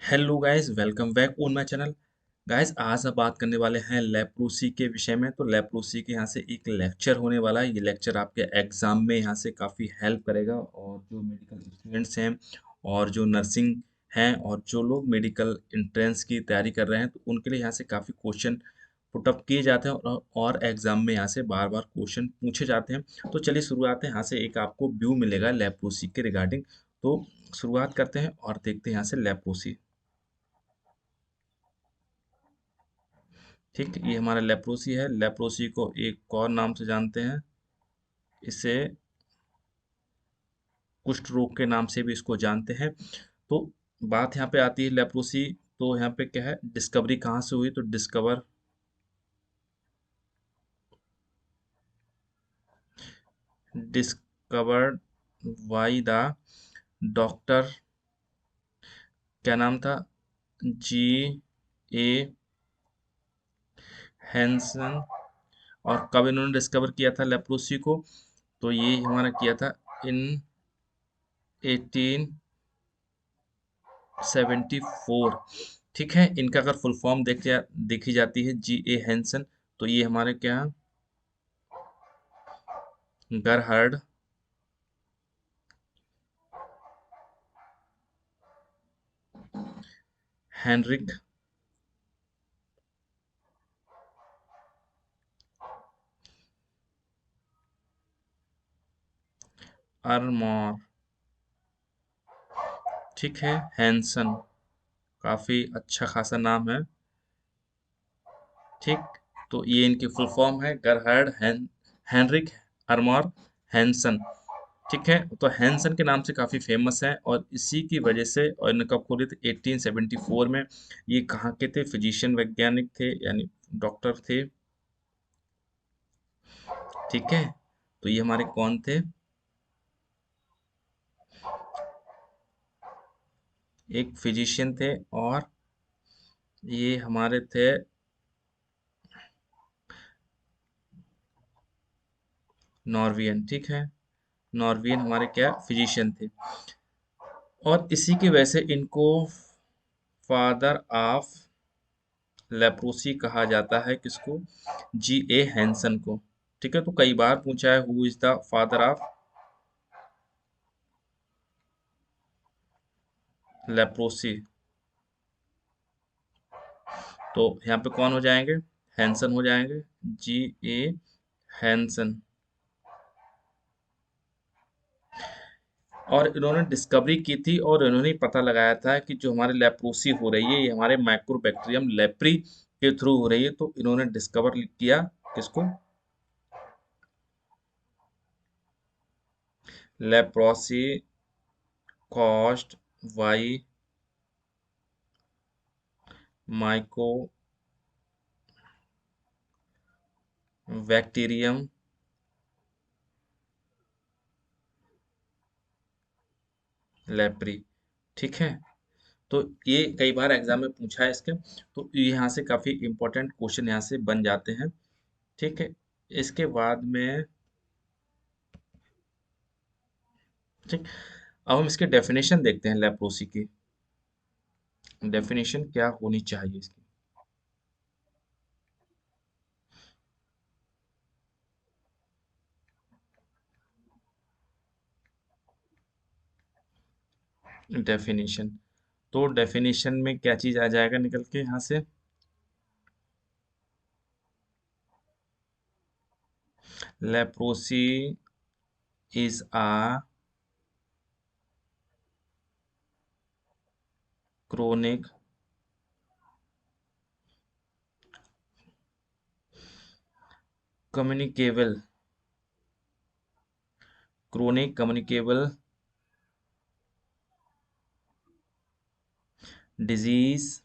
Hello guys, welcome back on my channel. Guys, आज हम बात करने वाले हैं लेप्रोसी के विषय में। तो लेप्रोसी के यहाँ से एक लेक्चर होने वाला है। ये लेक्चर आपके एग्जाम में यहाँ से काफ़ी हेल्प करेगा, और जो मेडिकल स्टूडेंट्स हैं और जो नर्सिंग हैं और जो लोग मेडिकल एंट्रेंस की तैयारी कर रहे हैं, तो उनके लिए यहाँ से काफ़ी क्वेश्चन पुट अप किए जाते हैं, और एग्जाम में यहाँ से बार बार क्वेश्चन पूछे जाते हैं। तो चलिए शुरुआत है, यहाँ से एक आपको व्यू मिलेगा लेप्रोसी के रिगार्डिंग। तो शुरुआत करते हैं और देखते हैं यहाँ से लेप्रोसी। ठीक, ये हमारा लेप्रोसी है। लेप्रोसी को एक और नाम से जानते हैं, इसे कुष्ठ रोग के नाम से भी इसको जानते हैं। तो बात यहाँ पे आती है लेप्रोसी। तो यहाँ पे क्या है, डिस्कवरी कहाँ से हुई? तो डिस्कवर्ड बाय द डॉक्टर, क्या नाम था? जी ए हैंसन। और कब इन्होंने डिस्कवर किया था लेप्रोसी को? तो ये हमारा किया था इन 1874। ठीक है, इनका अगर फुल फॉर्म देखी जाती है, जी ए हैंसन। तो ये हमारे क्या, गरहर्ड हेनरिक अरमोर, ठीक है, हैंसन। काफी अच्छा खासा नाम है। ठीक, तो ये इनकी फुल फॉर्म है गरहर्ड हेनरिक अरमोर हैंसन। ठीक है, तो हैंसन के नाम से काफ़ी फेमस है, और इसी की वजह से और इनका खोले थे 1874 में। ये कहाँ के थे? फिजिशियन, वैज्ञानिक थे, यानी डॉक्टर थे। ठीक है, तो ये हमारे कौन थे? एक फिजिशियन थे, और ये हमारे थे नॉर्वियन। ठीक है, नॉर्वियन हमारे क्या, फिजिशियन थे। और इसी की वजह से इनको फादर ऑफ लेप्रोसी कहा जाता है। किसको? जी ए हैंसन को। ठीक है, तो कई बार पूछा है, who is the father of leprosy? तो यहाँ पे कौन हो जाएंगे? हैंसन हो जाएंगे, जी ए हैंसन। और इन्होंने डिस्कवरी की थी, और इन्होंने पता लगाया था कि जो हमारे लेप्रोसी हो रही है, ये हमारे माइक्रोबैक्टीरियम लेप्री के थ्रू हो रही है। तो इन्होंने डिस्कवर किया किसको? Leprosy caused by Mycobacterium leprae. ठीक है, तो ये कई बार एग्जाम में पूछा है इसके। तो यहाँ से काफी इंपॉर्टेंट क्वेश्चन यहाँ से बन जाते हैं। ठीक है, इसके बाद में, ठीक, अब हम इसके डेफिनेशन देखते हैं लेप्रोसी की। डेफिनेशन क्या होनी चाहिए इसकी? डेफिनेशन, तो डेफिनेशन में क्या चीज आ जाएगा निकल के यहाँ से? Leprosy is a chronic communicable chronic communicable disease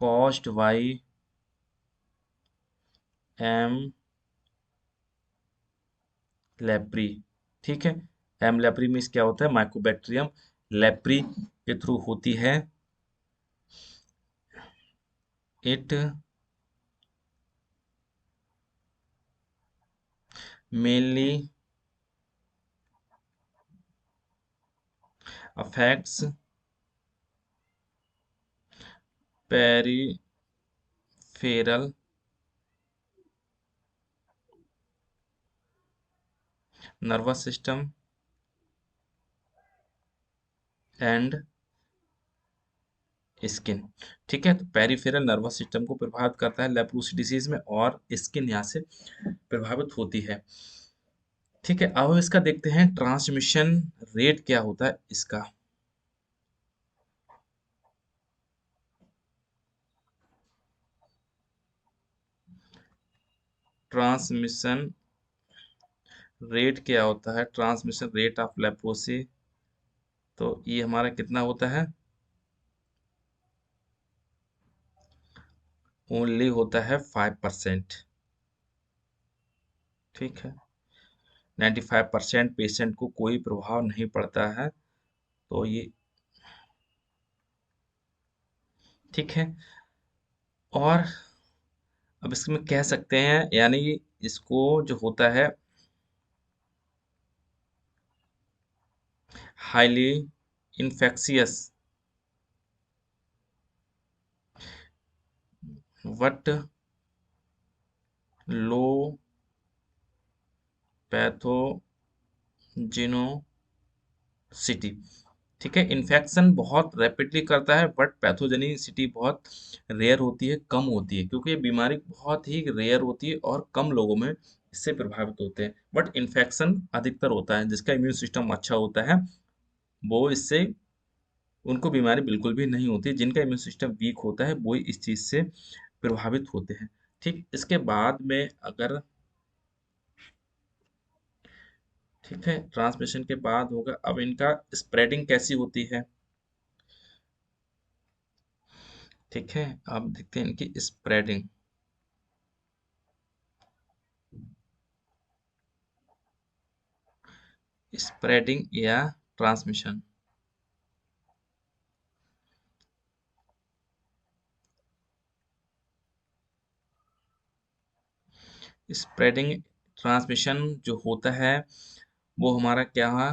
caused by M leprae. ठीक है, एम लेप्री मीन्स क्या होता है? माइकोबैक्टीरियम लेप्री के थ्रू होती है। It mainly affects peripheral nervous system and skin. ठीक है, तो पेरिफेरल नर्वस सिस्टम को प्रभावित करता है लेप्रोसी डिसीज में, और स्किन यहाँ से प्रभावित होती है। ठीक है, अब इसका देखते हैं ट्रांसमिशन रेट क्या होता है इसका। ट्रांसमिशन रेट क्या होता है, ट्रांसमिशन रेट ऑफ लेप्रोसी, तो ये हमारा कितना होता है, ओनली होता है 5%। ठीक है, 95% पेशेंट को कोई प्रभाव नहीं पड़ता है, तो ये ठीक है। और अब इसमें कह सकते हैं, यानी इसको जो होता है हाईली इन्फेक्शियस वट लो पैथोजिनोसिटी। ठीक है, इन्फेक्शन बहुत रैपिडली करता है, बट पैथोजेनिसिटी बहुत रेयर होती है, कम होती है, क्योंकि ये बीमारी बहुत ही रेयर होती है और कम लोगों में इससे प्रभावित होते हैं। बट इन्फेक्शन अधिकतर होता है, जिसका इम्यून सिस्टम अच्छा होता है वो इससे, उनको बीमारी बिल्कुल भी नहीं होती। जिनका इम्यून सिस्टम वीक होता है वो इस चीज से प्रभावित होते हैं। ठीक, इसके बाद में अगर, ठीक है, ट्रांसमिशन के बाद होगा, अब इनका स्प्रेडिंग कैसी होती है। ठीक है, अब देखते हैं इनकी स्प्रेडिंग। स्प्रेडिंग या ट्रांसमिशन। स्प्रेडिंग ट्रांसमिशन जो होता है वो हमारा क्या है,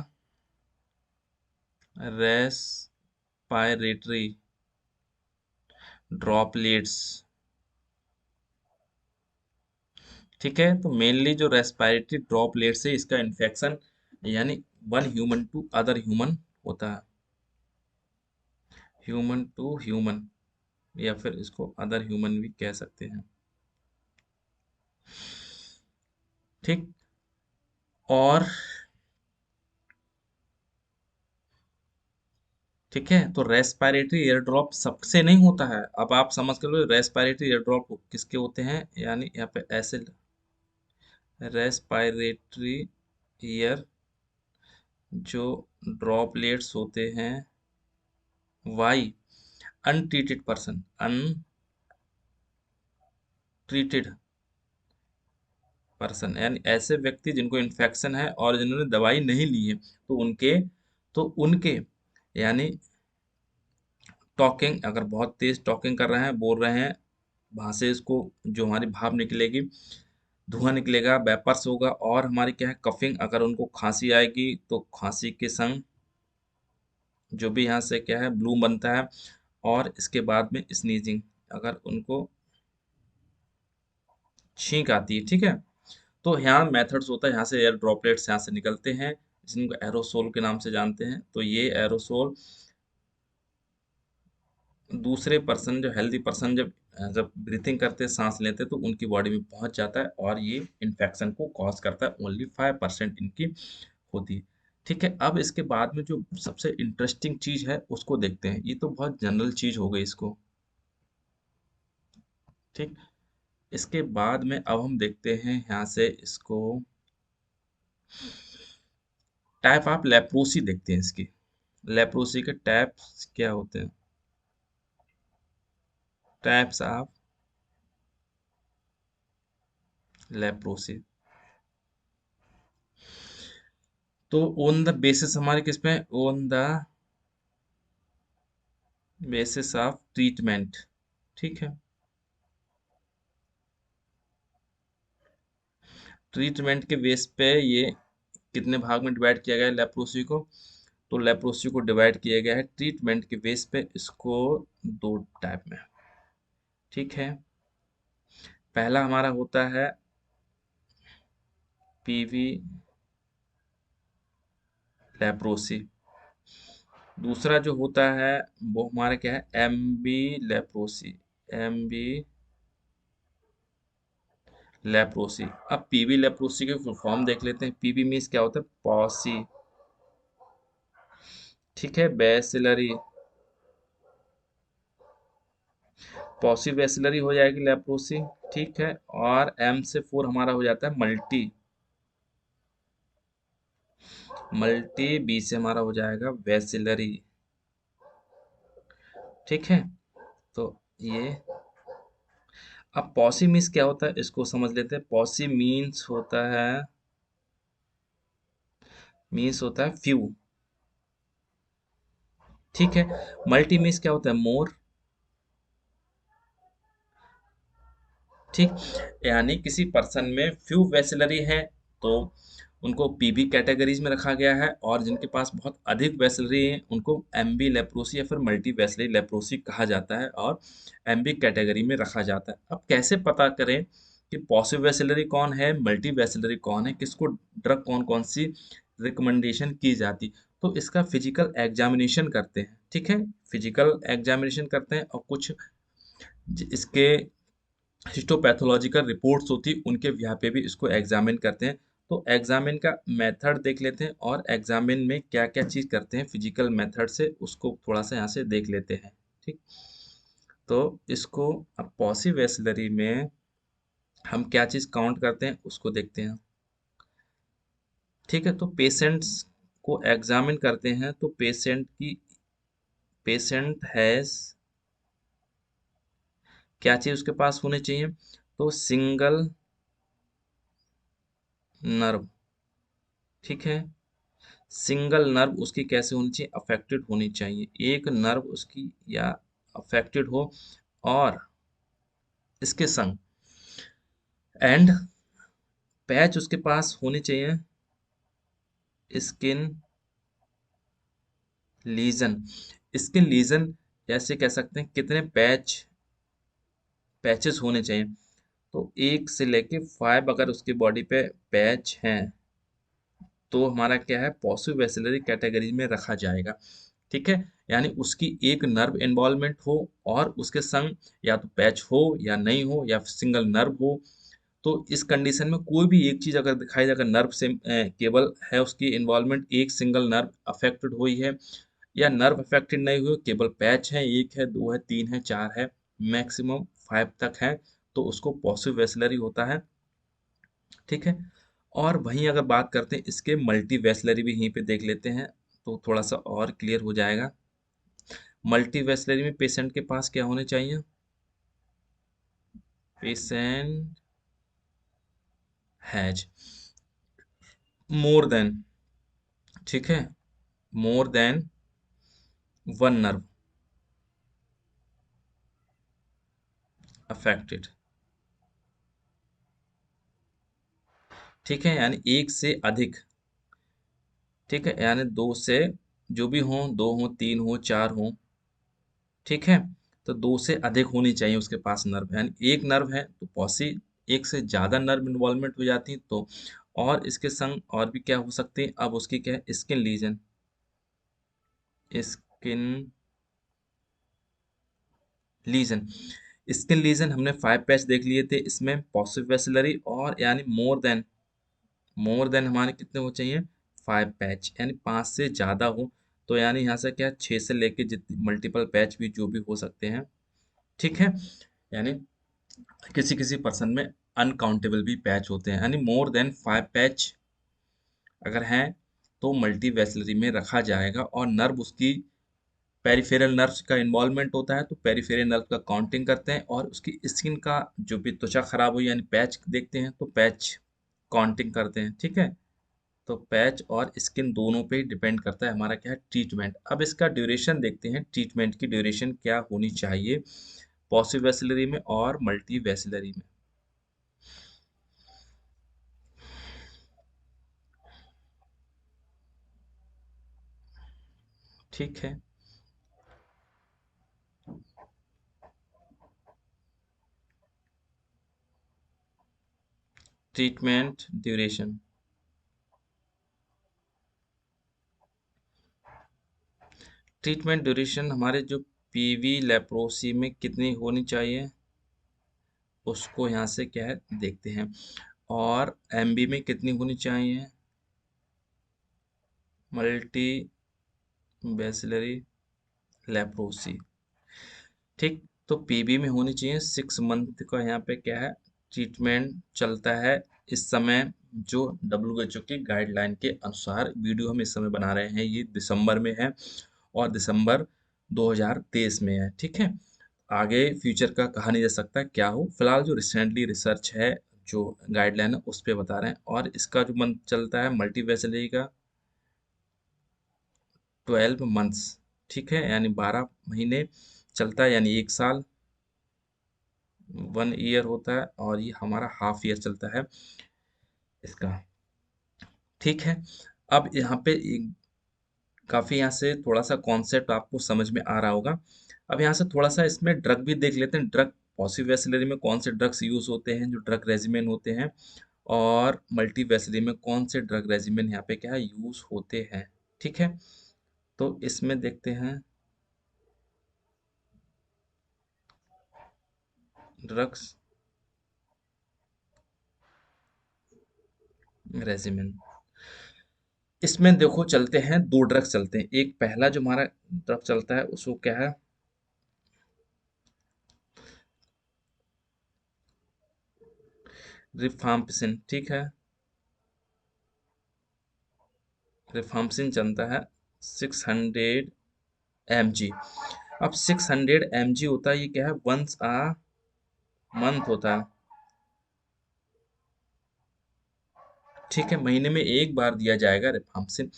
रेस्पायरेटरी ड्रॉपलेट्स। ठीक है, तो मेनली जो रेस्पायरेटरी ड्रॉपलेट से इसका इन्फेक्शन, यानी one human to other human होता है, ह्यूमन टू ह्यूमन, या फिर इसको अदर ह्यूमन भी कह सकते हैं। ठीक, और ठीक है, तो रेस्पायरेटरी एयर ड्रॉप सबसे नहीं होता है। अब आप समझ कर लो रेस्पायरेटरी एयर ड्रॉप किसके होते हैं, यानी यहाँ पे ऐसे रेस्पायरेटरी एयर जो ड्रॉपलेट्स होते हैं, by untreated person, untreated person, यानी ऐसे व्यक्ति जिनको इन्फेक्शन है और जिन्होंने दवाई नहीं ली है, तो उनके यानी टॉकिंग, अगर बहुत तेज टॉकिंग कर रहे हैं, बोल रहे हैं, वहां से इसको जो हमारी भाप निकलेगी, धुआं निकलेगा, वेपर्स होगा, और हमारी क्या है कफिंग, अगर उनको खांसी आएगी तो खांसी के संग जो भी यहाँ से क्या है ब्लूम बनता है, और इसके बाद में स्नीजिंग, अगर उनको छींक आती है। ठीक है, तो यहाँ मेथड्स होता है, यहाँ से एयर ड्रॉपलेट्स यहाँ से निकलते हैं, जिनको एरोसोल के नाम से जानते हैं। तो ये एरोसोल दूसरे पर्सन, जो हेल्दी पर्सन, जब जब ब्रीथिंग करते, सांस लेते, तो उनकी बॉडी में पहुंच जाता है, और ये इन्फेक्शन को कॉज करता है। ओनली 5% इनकी होती है। ठीक है, अब इसके बाद में जो सबसे इंटरेस्टिंग चीज है उसको देखते हैं। ये तो बहुत जनरल चीज हो गई इसको। ठीक, इसके बाद में अब हम देखते हैं यहाँ से इसको, टाइप ऑफ लेप्रोसी देखते हैं इसकी। लेप्रोसी के टाइप्स क्या होते हैं, टाइप्स ऑफ लेप्रोसी। तो ऑन द बेसिस हमारे किस पे, on the basis of treatment. ठीक है, ट्रीटमेंट के बेस पे ये कितने भाग में डिवाइड किया गया है लेप्रोसी को, तो लेप्रोसी को डिवाइड किया गया है ट्रीटमेंट के बेस पे, इसको दो टाइप में। ठीक है, पहला हमारा होता है पीवी लेप्रोसी, दूसरा जो होता है वो हमारा क्या है, एमबी लेप्रोसी, एमबी लेप्रोसी। अब पीवी लेप्रोसी के फुल फॉर्म देख लेते हैं। पीवी मीन्स क्या होता है, पॉसी, ठीक है, बैसिलरी, पॉसी बैसिलरी हो जाएगी लेप्रोसी, ठीक है। और एम से फोर हमारा हो जाता है मल्टी, मल्टी बी से हमारा हो जाएगा बैसिलरी, ठीक है। तो ये, अब पॉसी मीन्स क्या होता है इसको समझ लेते हैं। पॉसी मीन्स होता है फ्यू, ठीक है। मल्टी मीन्स क्या होता है, मोर, ठीक। यानी किसी पर्सन में फ्यू वेसिलरी है तो उनको पीबी कैटेगरीज में रखा गया है, और जिनके पास बहुत अधिक वेसिलरी है उनको एमबी लेप्रोसी या फिर मल्टी वेसिलरी लेप्रोसी कहा जाता है और एमबी कैटेगरी में रखा जाता है। अब कैसे पता करें कि पॉसिव वेसिलरी कौन है, मल्टी वेसिलरी कौन है, किसको ड्रग कौन कौन सी रिकमेंडेशन की जाती, तो इसका फिजिकल एग्जामिनेशन करते हैं, ठीक है। फिजिकल एग्जामिनेशन करते हैं और कुछ इसके हिस्टोपैथोलॉजिकल रिपोर्ट्स होती उनके यहाँ पे भी इसको एग्जामिन करते हैं। तो एग्जामिन का मेथड देख लेते हैं और एग्जामिन में क्या क्या चीज़ करते हैं फिजिकल मेथड से, उसको थोड़ा सा यहाँ से देख लेते हैं, ठीक। तो इसको अब पॉसिव वेस्लरी में हम क्या चीज़ काउंट करते हैं उसको देखते हैं, ठीक है। तो पेशेंट्स को एग्जामिन करते हैं तो पेशेंट हैज़ क्या चीज़ उसके पास होनी चाहिए, तो सिंगल नर्व, ठीक है। सिंगल नर्व उसकी कैसे होनी चाहिए, अफेक्टेड होनी चाहिए, एक नर्व उसकी या अफेक्टेड हो, और इसके संग एंड पैच उसके पास होनी चाहिए, स्किन लीजन। स्किन लीजन जैसे कह सकते हैं कितने पैचेस होने चाहिए, तो एक से लेके 5 अगर उसकी बॉडी पे पैच हैं तो हमारा क्या है, पॉसिव वेसिलरी कैटेगरी में रखा जाएगा, ठीक है। यानी उसकी एक नर्व इन्वॉल्वमेंट हो और उसके संग या तो पैच हो या नहीं हो या सिंगल नर्व हो, तो इस कंडीशन में कोई भी एक चीज अगर दिखाई दे, अगर नर्व से केवल है उसकी इन्वॉल्वमेंट, एक सिंगल नर्व अफेक्टेड हुई है या नर्व अफेक्टेड नहीं हुई, केवल पैच है, एक है, दो है, तीन है, चार है, मैक्सिमम 5 तक है, तो उसको पॉसिव वेस्लरी होता है, ठीक है। और वहीं अगर बात करते हैं इसके मल्टी वेस्लरी भी यहीं पे देख लेते हैं तो थोड़ा सा और क्लियर हो जाएगा। मल्टी वेस्लरी में पेशेंट के पास क्या होने चाहिए, पेशेंट हैज मोर देन, ठीक है, more than one nerve affected, ठीक है। यानी एक से अधिक, ठीक है, यानी दो से, जो भी हो, दो हो, तीन हो, चार हो, ठीक है। तो दो से अधिक होनी चाहिए उसके पास नर्व, यानी एक नर्व है तो पॉसी एक से ज्यादा नर्व इन्वॉल्वमेंट हो जाती है, तो और इसके संग और भी क्या हो सकती है, अब उसकी क्या है, skin lesion, skin lesion, skin lesion हमने 5 पैच देख लिए थे, इसमें पॉसिव वेसिलरी और यानी मोर देन हमारे कितने हो चाहिए, 5 पैच, यानी 5 से ज़्यादा हो, तो यानी यहाँ से क्या 6 से लेके जितनी मल्टीपल पैच भी जो भी हो सकते हैं, ठीक है। यानी किसी किसी पर्सन में अनकाउंटेबल भी पैच होते हैं, यानी मोर देन 5 पैच अगर हैं तो मल्टी वेसलरी में रखा जाएगा, और नर्व उसकी पेरिफेरल नर्व्स का इन्वॉल्वमेंट होता है तो पेरिफेरल नर्व का काउंटिंग करते हैं, और उसकी स्किन का जो भी त्वचा खराब हुई यानी पैच देखते हैं तो पैच काउंटिंग करते हैं, ठीक है। तो पैच और स्किन दोनों पे डिपेंड करता है हमारा क्या है, ट्रीटमेंट। अब इसका ड्यूरेशन देखते हैं, ट्रीटमेंट की ड्यूरेशन क्या होनी चाहिए पॉसिव वेसिलरी में और मल्टी वेसिलरी में। ठीक है। ट्रीटमेंट ड्यूरेशन, ट्रीटमेंट ड्यूरेशन हमारे जो पीवी लेप्रोसी में कितनी होनी चाहिए उसको यहाँ से क्या है देखते हैं, और एमबी में कितनी होनी चाहिए, मल्टी बैसिलरी लेप्रोसी। ठीक, तो पीबी में होनी चाहिए 6 मंथ का यहाँ पे क्या है ट्रीटमेंट चलता है इस समय, जो WHO की गाइडलाइन के अनुसार। वीडियो हम इस समय बना रहे हैं, ये दिसंबर में है और दिसंबर 2023 में है। ठीक है, आगे फ्यूचर का कहा नहीं जा सकता क्या हो, फिलहाल जो रिसेंटली रिसर्च है, जो गाइडलाइन है उस पर बता रहे हैं। और इसका जो मंथ चलता है मल्टीवेसली का 12 मंथ्स। ठीक है, यानी 12 महीने चलता है, यानी 1 साल, 1 ईयर होता है, और ये हमारा हाफ ईयर चलता है इसका। ठीक है, अब यहाँ पे काफ़ी यहाँ से थोड़ा सा कॉन्सेप्ट आपको समझ में आ रहा होगा। अब यहाँ से थोड़ा सा इसमें ड्रग भी देख लेते हैं, ड्रग पॉसिव वेसिलरी में कौन से ड्रग्स यूज़ होते हैं जो ड्रग रेजिमेन होते हैं, और मल्टी वेसिलरी में कौन से ड्रग रेजिमेन यहाँ पे क्या है यूज़ होते हैं। ठीक है, तो इसमें देखते हैं ड्रग्स रेजिमेन। इसमें देखो चलते हैं, दो ड्रग्स चलते हैं। एक पहला जो हमारा ड्रग चलता है उसको क्या है, रिफाम्पिसिन। ठीक है, रिफाम्पिसिन चलता है 600 mg। अब 600 mg होता है, ये क्या है वंस आ मंथ होता है। ठीक है, महीने में एक बार दिया जाएगा रिफाम्पिसिन।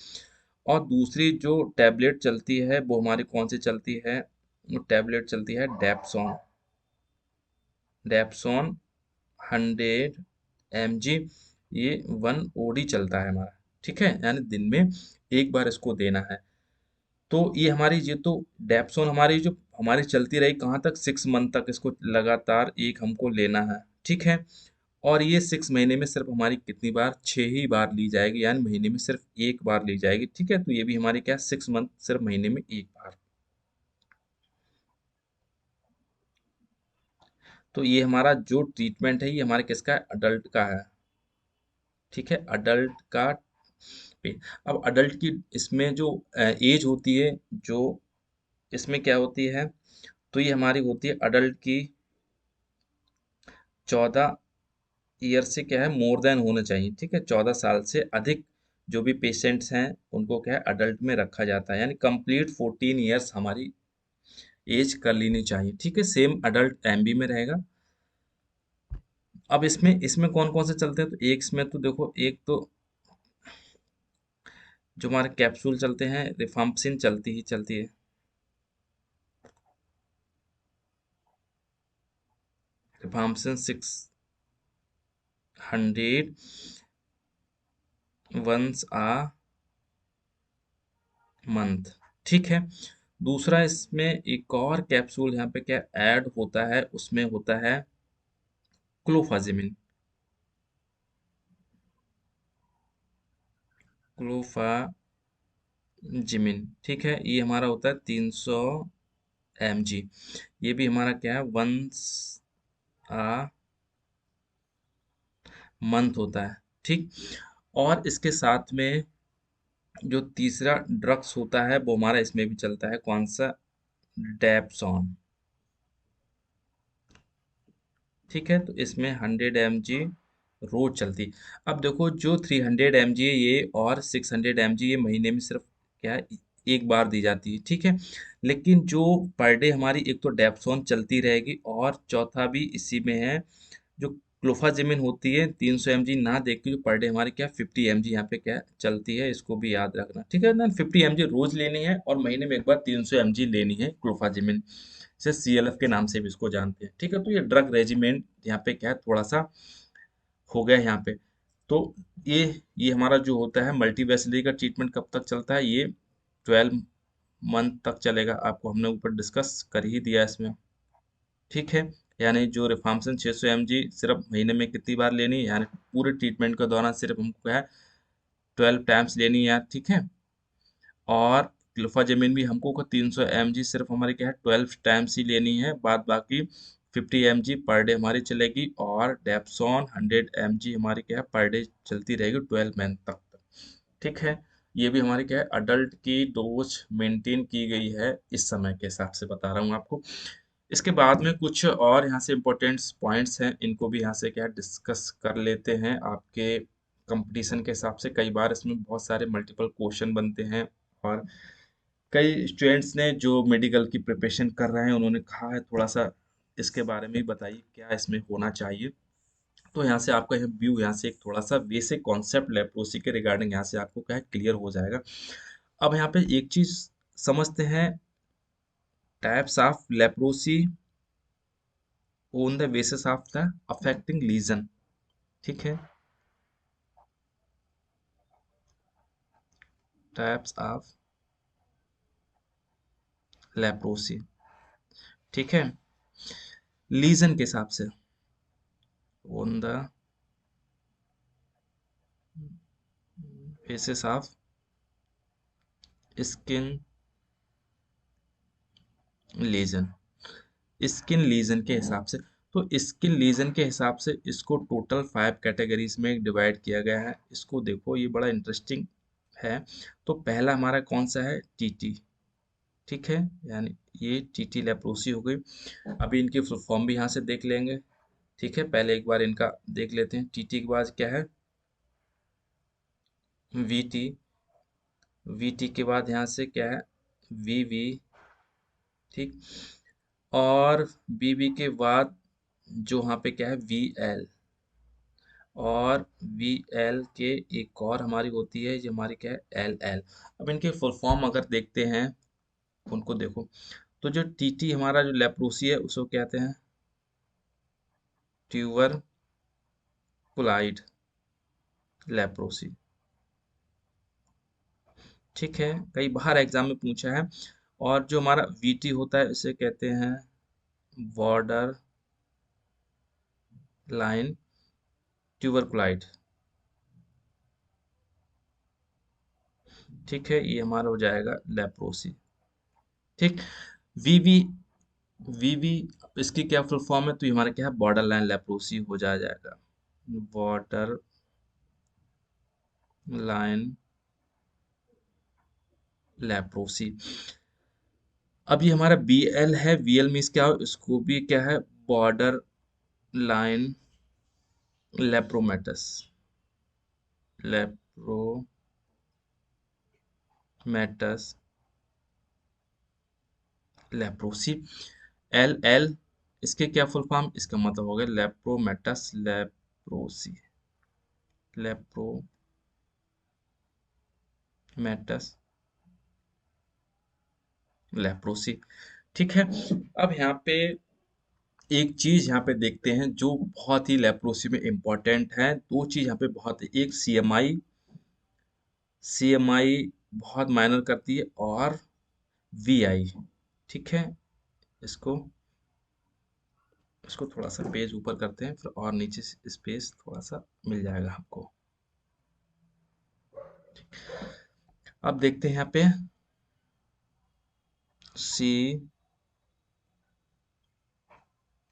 और दूसरी जो टैबलेट चलती है वो हमारी कौन सी चलती है, वो टैबलेट चलती है डेप्सोन। डेप्सोन 100 mg, ये 1 OD चलता है हमारा। ठीक है, यानी दिन में एक बार इसको देना है। तो ये तो डेप्सोन हमारी जो हमारी चलती रही कहाँ तक, 6 मंथ तक इसको लगातार एक हमको लेना है। ठीक है, और ये 6 महीने में सिर्फ हमारी कितनी बार, 6 ही बार ली जाएगी, यानी महीने में सिर्फ एक बार ली जाएगी। ठीक है, तो ये भी हमारी क्या 6 मंथ सिर्फ महीने में एक बार। तो ये हमारा जो ट्रीटमेंट है ये हमारे किसका है, अडल्ट का है। ठीक है, अडल्ट का पे। अब अडल्ट की इसमें जो एज होती है, जो इसमें क्या होती है, तो ये हमारी होती है अडल्ट की 14 ईयर से क्या है मोर देन होना चाहिए। ठीक है, 14 साल से अधिक जो भी पेशेंट्स हैं उनको क्या है अडल्ट में रखा जाता है, यानी कंप्लीट 14 ईयर्स हमारी एज कर लेनी चाहिए। ठीक है, सेम अडल्ट एमबी में रहेगा। अब इसमें इसमें कौन कौन से चलते हैं, तो एक इसमें तो देखो, एक तो जो हमारे कैप्सूल चलते हैं, रिफाम्पिसिन चलती ही चलती है। रिफाम्पिसिन 600 वंस आ मंथ। ठीक है, दूसरा इसमें एक और कैप्सूल यहाँ पे क्या ऐड होता है, उसमें होता है क्लोफाजिमिन। क्लोफाजिमिन, ठीक है, ये हमारा होता है 300 mg। ये भी हमारा क्या है वंस आ मंथ होता है। ठीक, और इसके साथ में जो तीसरा ड्रग्स होता है वो हमारा इसमें भी चलता है, कौन सा, डेप्सॉन। ठीक है, तो इसमें 100 mg रोज चलती। अब देखो जो 300 mg है ये, और 600 mg, ये महीने में सिर्फ क्या है एक बार दी जाती है। ठीक है, लेकिन जो पर डे हमारी एक तो डेप्सोन चलती रहेगी, और चौथा भी इसी में है जो क्लोफाजिमिन होती है 300 mg ना देख के, जो पर डे हमारी क्या 50 mg यहाँ पे क्या चलती है, इसको भी याद रखना। ठीक है ना, 50 mg रोज लेनी है और महीने में एक बार 300 mg लेनी है क्लोफाजिमिन, से CLF के नाम से भी इसको जानते हैं। ठीक है, तो ये ड्रग रेजिमेंट यहाँ पे क्या है थोड़ा सा हो गया यहाँ पे। तो ये ये हमारा जो होता है मल्टीवेसली का ट्रीटमेंट कब तक चलता है, ये 12 मंथ तक चलेगा, आपको हमने ऊपर डिस्कस कर ही दिया इसमें। ठीक है, यानी जो रिफार्मसिन 600 mg सिर्फ महीने में कितनी बार लेनी है, यानी पूरे ट्रीटमेंट के दौरान सिर्फ हमको क्या है 12 टाइम्स लेनी है, ठीक है। और क्लोफाजेमिन भी हमको को 300 mg सिर्फ हमारे क्या है 12 टाइम्स ही लेनी है, बाद बाकी 50 mg पर डे हमारी चलेगी। और डेप्सोन 100 mg हमारी क्या है पर डे चलती रहेगी 12 मंथ तक। ठीक है, ये भी हमारी क्या है अडल्ट की डोज मेंटेन की गई है इस समय के हिसाब से बता रहा हूँ आपको। इसके बाद में कुछ और यहाँ से इम्पोर्टेंट पॉइंट्स हैं, इनको भी यहाँ से क्या डिस्कस कर लेते हैं। आपके कंपटीशन के हिसाब से कई बार इसमें बहुत सारे मल्टीपल क्वेश्चन बनते हैं, और कई स्टूडेंट्स ने जो मेडिकल की प्रिपरेशन कर रहे हैं उन्होंने कहा है थोड़ा सा इसके बारे में बताइए क्या इसमें होना चाहिए। तो यहाँ से आपका यह व्यू यहाँ से एक थोड़ा सा बेसिक कॉन्सेप्ट लेप्रोसी के रिगार्डिंग यहाँ से आपको क्या है क्लियर हो जाएगा। अब यहाँ पे एक चीज समझते हैं, types of leprosy on the basis of the affecting lesion. ठीक है, टाइप्स ऑफ लेप्रोसी, ठीक है, लीजन के हिसाब से on the basis of skin lesion, skin lesion के हिसाब से। तो स्किन लीजन के हिसाब से इसको टोटल 5 कैटेगरीज में डिवाइड किया गया है। इसको देखो, ये बड़ा इंटरेस्टिंग है। तो पहला हमारा कौन सा है, टीटी। ठीक है, यानी ये टीटी लेप्रोसी हो गई। अभी इनकी फुल फॉर्म भी यहाँ से देख लेंगे। ठीक है, पहले एक बार इनका देख लेते हैं। टीटी के बाद क्या है, वीटी। वीटी के बाद यहाँ से क्या है, वीवी। ठीक, और बीबी के बाद जो यहाँ पे क्या है, वीएल। और वी एल के एक और हमारी होती है जो हमारी क्या है, एल एल। अब इनके फुल फॉर्म अगर देखते हैं उनको देखो, तो जो टीटी हमारा जो लेप्रोसी है उसको कहते हैं ट्यूबर कुलाइड लेप्रोसी। ठीक है, कई बार एग्जाम में पूछा है। और जो हमारा वीटी होता है उसे कहते हैं बॉर्डर लाइन ट्यूबरकुलाइड। ठीक है, ये हमारा हो जाएगा लेप्रोसी। ठीक, वीवी। वीवी इसकी क्या फुल फॉर्म है, तो ये हमारा क्या है बॉर्डर लाइन लेप्रोसी हो जाएगा, बॉर्डर लाइन लेप्रोसी। अब ये हमारा बी एल है, वीएल मीन्स क्या हो, इसको भी क्या है border line लेप्रोमेटस, लेप्रोमेटस leprosy. L L इसके क्या फुल फॉर्म, इसका मतलब हो गया लेप्रोमेटस लेप्रोसी, लेप्रोमेटस लेप्रोसी। ठीक है, अब यहाँ पे एक चीज यहाँ पे देखते हैं जो बहुत ही लेप्रोसी में इम्पोर्टेंट है। दो चीज यहाँ पे बहुत है, एक सीएमआई, सीएमआई बहुत मायनर करती है, और वीआई। ठीक है, इसको इसको थोड़ा सा पेज ऊपर करते हैं, फिर और नीचे स्पेस थोड़ा सा मिल जाएगा आपको। अब देखते हैं यहाँ पे सी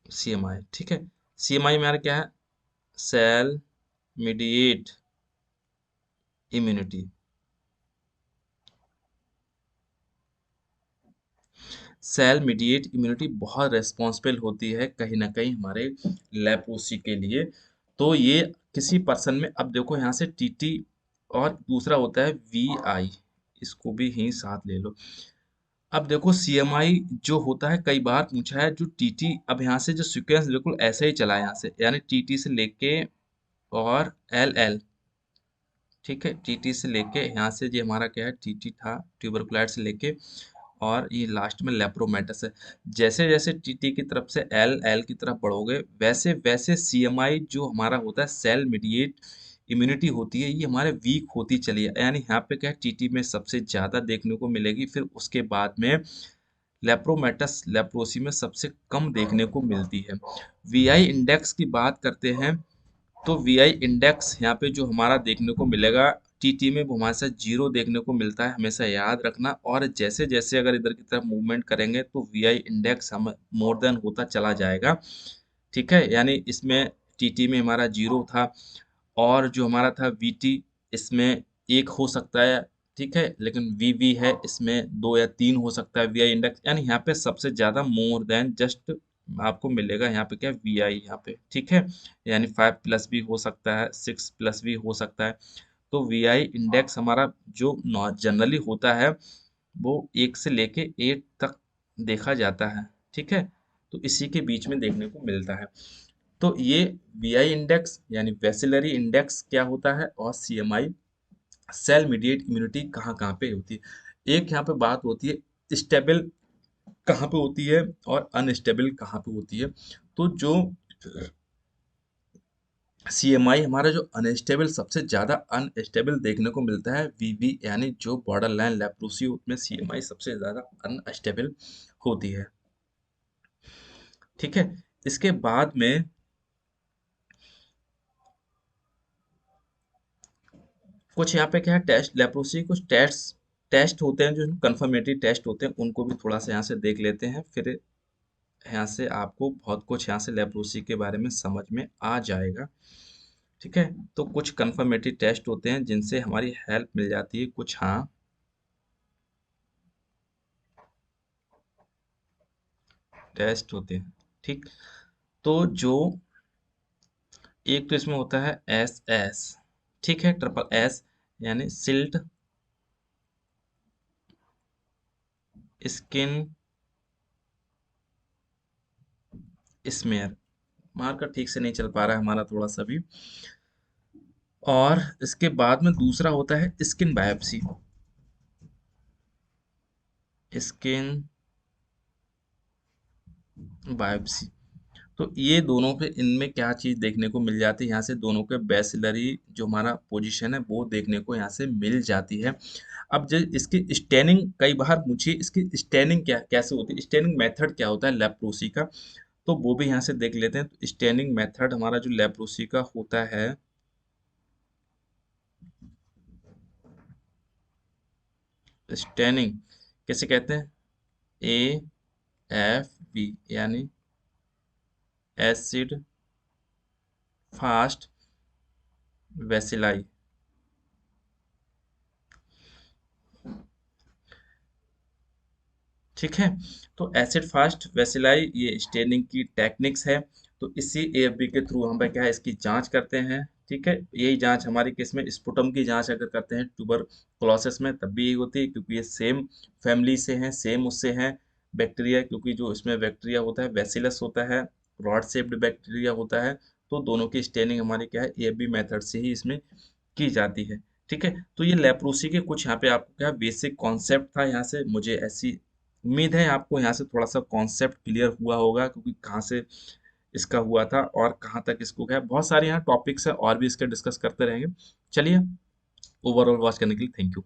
सीएमआई। ठीक है, सीएमआई में हमारा क्या है, cell mediate immunity. Cell mediate immunity बहुत रेस्पॉन्सिबल होती है कहीं ना कहीं हमारे लेप्रोसी के लिए। तो ये किसी पर्सन में, अब देखो यहाँ से टीटी और दूसरा होता है वीआई, इसको भी ही साथ ले लो। अब देखो सीएमआई जो होता है कई बार पूछा है, जो टीटी, अब यहाँ से जो सीक्वेंस बिल्कुल ऐसे ही चला है यहाँ से, यानी टीटी से लेके और एल एल। ठीक है, टीटी से लेके यहाँ से जो हमारा क्या है टीटी था ट्यूबरकुलाइड से लेके, और ये लास्ट में लेप्रोमेटस है। जैसे जैसे टीटी की तरफ से एल एल की तरफ बढ़ोगे, वैसे वैसे सीएमआई जो हमारा होता है सेल मीडिएट इम्यूनिटी होती है ये हमारे वीक होती चली है, यानी यहाँ पे क्या है टीटी में सबसे ज़्यादा देखने को मिलेगी, फिर उसके बाद में लेप्रोमेटस लेप्रोसी में सबसे कम देखने को मिलती है। वीआई इंडेक्स की बात करते हैं तो वीआई इंडेक्स यहाँ पे जो हमारा देखने को मिलेगा टीटी में वो हमारे साथ 0 देखने को मिलता है, हमेशा याद रखना। और जैसे जैसे अगर इधर की तरफ मूवमेंट करेंगे तो वीआई इंडेक्स हम मोर देन होता चला जाएगा, ठीक है। यानी इसमें टीटी में हमारा 0 था, और जो हमारा था वीटी इसमें 1 हो सकता है, ठीक है, लेकिन वीवी है इसमें 2 या 3 हो सकता है वीआई इंडेक्स, यानी यहाँ पे सबसे ज़्यादा मोर देन जस्ट आपको मिलेगा यहाँ पे क्या वी आई यहाँ पे, ठीक है। यानी 5+ भी हो सकता है, 6+ भी हो सकता है। तो वी आई इंडेक्स हमारा जो जनरली होता है वो 1 से लेके 8 तक देखा जाता है, ठीक है। तो इसी के बीच में देखने को मिलता है। तो ये वी आई इंडेक्स यानी वेसिलरी इंडेक्स क्या होता है, और सी एम आई सेल मीडिएट इम्यूनिटी कहाँ कहाँ पे होती है। एक यहाँ पे बात होती है स्टेबल कहाँ पे होती है और अनस्टेबल कहाँ पे होती है। तो जो सीएमआई हमारा जो अनस्टेबल सबसे ज्यादा अनस्टेबल देखने को मिलता है वीवी यानी जो बॉर्डर लाइन लेप्रोसी उसमें सीएमआई सबसे ज्यादा अनस्टेबल होती है, ठीक है। इसके बाद में कुछ यहाँ पे क्या है टेस्ट लेप्रोसी कुछ टेस्ट टेस्ट होते हैं जो कंफर्मेटरी टेस्ट होते हैं, उनको भी थोड़ा सा यहाँ से देख लेते हैं, फिर यहाँ से आपको बहुत कुछ यहाँ से लेप्रोसी के बारे में समझ में आ जाएगा, ठीक है। तो कुछ कंफर्मेटरी टेस्ट होते हैं जिनसे हमारी हेल्प मिल जाती है, कुछ हाँ टेस्ट होते हैं, ठीक। तो जो एक तो इसमें होता है एस एस, ठीक है, ट्रिपल एस यानी सिल्ट स्किन स्मेयर, मार्कर ठीक से नहीं चल पा रहा है हमारा थोड़ा सा भी। और इसके बाद में दूसरा होता है स्किन बायोप्सी, स्किन बायोप्सी। तो ये दोनों पे इनमें क्या चीज़ देखने को मिल जाती है, यहाँ से दोनों के बेसिलरी जो हमारा पोजीशन है वो देखने को यहाँ से मिल जाती है। अब जो इसकी स्टैनिंग कई बार मुझे इसकी स्टैनिंग क्या कैसे होती है, स्टैनिंग मेथड क्या होता है लेप्रोसी का, तो वो भी यहाँ से देख लेते हैं। तो स्टैनिंग मेथड हमारा जो लेप्रोसी का होता है, स्टैनिंग कैसे कहते हैं, ए एफ बी यानी एसिड फास्ट वेसिलाई, ठीक है। तो एसिड फास्ट वेसिलाई ये स्टेनिंग की टेक्निक्स है। तो इसी एएफबी के थ्रू हम क्या है इसकी जांच करते हैं, ठीक है। यही जांच हमारी केस में स्पुटम की जांच अगर करते हैं ट्यूबरकुलोसिस में तब भी यही होती है, क्योंकि ये सेम फैमिली से हैं, सेम उससे हैं बैक्टीरिया, क्योंकि जो इसमें बैक्टीरिया होता है बेसिलस होता है, रॉड शेप्ड बैक्टीरिया होता है। तो दोनों की स्टेनिंग हमारी क्या है एएफबी मेथड से ही इसमें की जाती है, ठीक है। तो ये लेप्रोसी के कुछ यहाँ पे आपको क्या बेसिक कॉन्सेप्ट था, यहाँ से मुझे ऐसी उम्मीद है आपको यहाँ से थोड़ा सा कॉन्सेप्ट क्लियर हुआ होगा, क्योंकि कहाँ से इसका हुआ था और कहाँ तक इसको गया। बहुत सारे यहाँ टॉपिक्स है और भी इसके डिस्कस करते रहेंगे। चलिए, ओवरऑल वॉच करने के लिए थैंक यू।